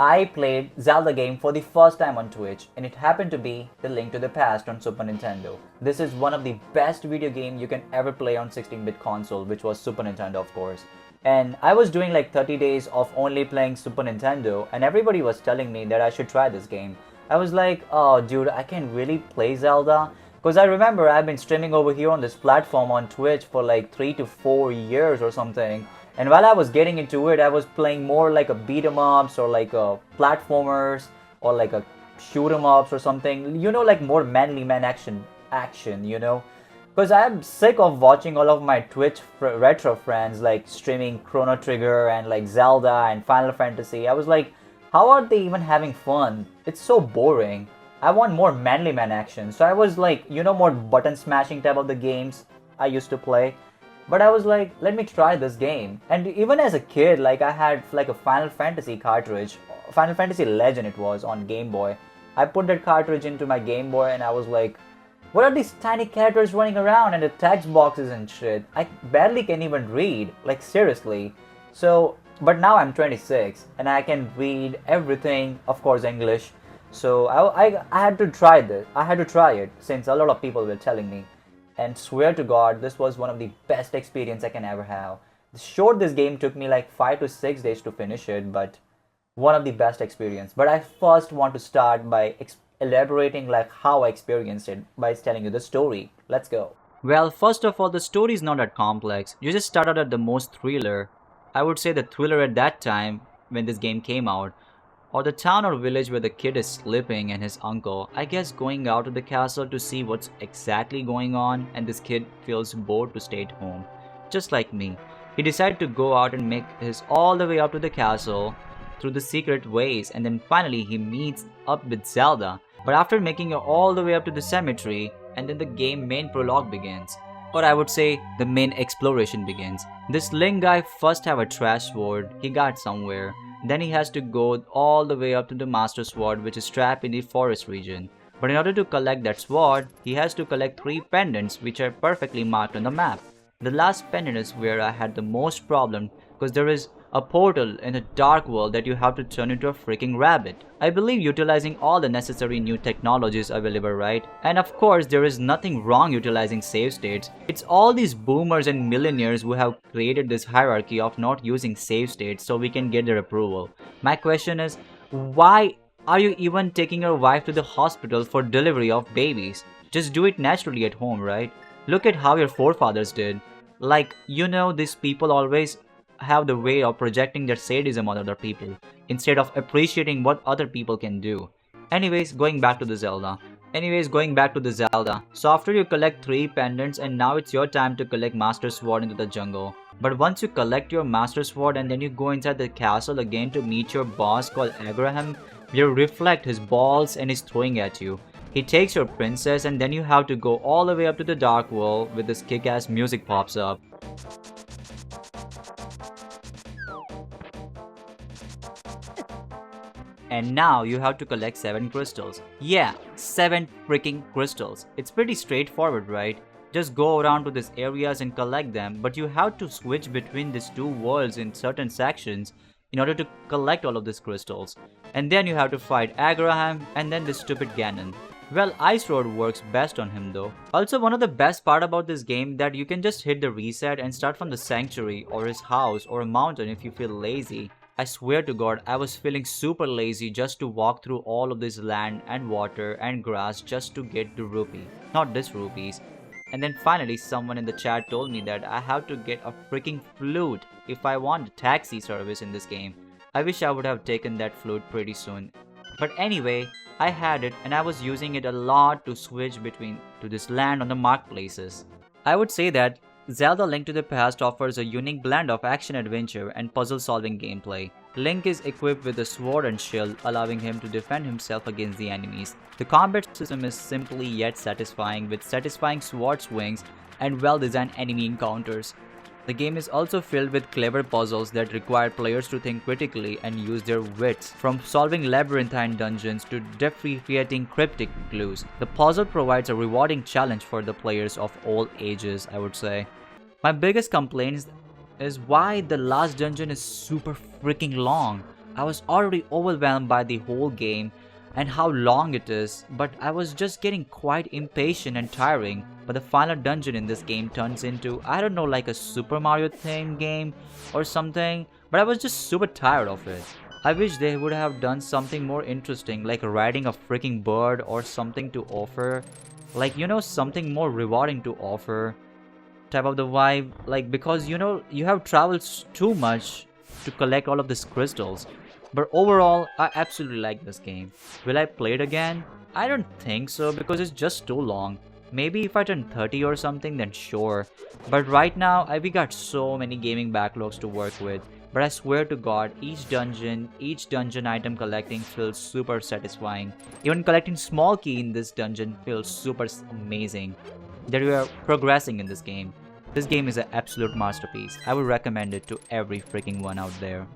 I played Zelda game for the first time on Twitch, and it happened to be The Link to the Past on Super Nintendo. This is one of the best video game you can ever play on 16-bit console, which was Super Nintendo, of course. And I was doing like 30 days of only playing Super Nintendo, and everybody was telling me that I should try this game. I was like, oh dude, I can really play Zelda? Because I remember I've been streaming over here on this platform on Twitch for like 3 to 4 years or something. And while I was getting into it, I was playing more like a beat 'em ups or like a platformers or like a shoot 'em ups or something. You know, like more manly man action, you know. Because I'm sick of watching all of my Twitch retro friends like streaming Chrono Trigger and like Zelda and Final Fantasy. I was like, how are they even having fun? It's so boring. I want more manly man action. So I was like, you know, more button smashing type of the games I used to play. But I was like, let me try this game. And even as a kid, like I had like a Final Fantasy cartridge, Final Fantasy Legend it was on Game Boy. I put that cartridge into my Game Boy and I was like, what are these tiny characters running around and the text boxes and shit? I barely can even read, like seriously. So, but now I'm 26 and I can read everything, of course English. So I had to try this. I had to try it since a lot of people were telling me. And swear to God, this was one of the best experience I can ever have. Sure, this game took me like 5 to 6 days to finish it, but one of the best experience. But I first want to start by elaborating like how I experienced it by telling you the story. Let's go. Well, first of all, the story is not that complex. You just start out at the most thriller. I would say the thriller at that time when this game came out, or the town or village where the kid is sleeping and his uncle, I guess, going out to the castle to see what's exactly going on, and this kid feels bored to stay at home. Just like me. He decided to go out and make his all the way up to the castle through the secret ways, and then finally he meets up with Zelda. But after making it all the way up to the cemetery, and then the game main prologue begins. Or I would say the main exploration begins. This Link guy first have a trash sword he got somewhere. Then he has to go all the way up to the Master Sword, which is trapped in the forest region. But in order to collect that sword, he has to collect 3 pendants which are perfectly marked on the map. The last pendant is where I had the most problem because there is a portal in a dark world that you have to turn into a freaking rabbit. I believe utilizing all the necessary new technologies available, right? And of course, there is nothing wrong utilizing save states. It's all these boomers and millionaires who have created this hierarchy of not using save states so we can get their approval. My question is, why are you even taking your wife to the hospital for delivery of babies? Just do it naturally at home, right? Look at how your forefathers did. Like, you know, these people always have the way of projecting their sadism on other people instead of appreciating what other people can do. Anyways, going back to the Zelda. So after you collect 3 pendants and now it's your time to collect Master Sword into the jungle. But once you collect your Master Sword and then you go inside the castle again to meet your boss called Abraham, you reflect his balls and he's throwing at you. He takes your princess and then you have to go all the way up to the dark world with this kick-ass music pops up. And now you have to collect 7 crystals. Yeah, 7 freaking crystals. It's pretty straightforward, right? Just go around to these areas and collect them, but you have to switch between these 2 worlds in certain sections in order to collect all of these crystals. And then you have to fight Abraham and then this stupid Ganon. Well, Ice Road works best on him though. Also, one of the best part about this game that you can just hit the reset and start from the sanctuary or his house or a mountain if you feel lazy. I swear to God, I was feeling super lazy just to walk through all of this land and water and grass just to get the rupee. Not this rupees. And then finally someone in the chat told me that I have to get a freaking flute if I want a taxi service in this game. I wish I would have taken that flute pretty soon. But anyway, I had it and I was using it a lot to switch between to this land on the marketplaces. I would say that Zelda Link to the Past offers a unique blend of action-adventure and puzzle-solving gameplay. Link is equipped with a sword and shield, allowing him to defend himself against the enemies. The combat system is simply yet satisfying, with satisfying sword swings and well-designed enemy encounters. The game is also filled with clever puzzles that require players to think critically and use their wits, from solving labyrinthine dungeons to defeating cryptic clues. The puzzle provides a rewarding challenge for the players of all ages, I would say. My biggest complaint is why the last dungeon is super freaking long. I was already overwhelmed by the whole game and how long it is, but I was just getting quite impatient and tiring. But the final dungeon in this game turns into, I don't know, like a Super Mario theme game or something, but I was just super tired of it. I wish they would have done something more interesting, like riding a freaking bird or something to offer. Like, something more rewarding to offer type of the vibe. Like, because, you have traveled too much to collect all of these crystals. But overall, I absolutely like this game. Will I play it again? I don't think so because it's just too long. Maybe if I turn 30 or something, then sure. But right now, we got so many gaming backlogs to work with. But I swear to God, each dungeon item collecting feels super satisfying. Even collecting small key in this dungeon feels super amazing. That we are progressing in this game. This game is an absolute masterpiece. I would recommend it to every freaking one out there.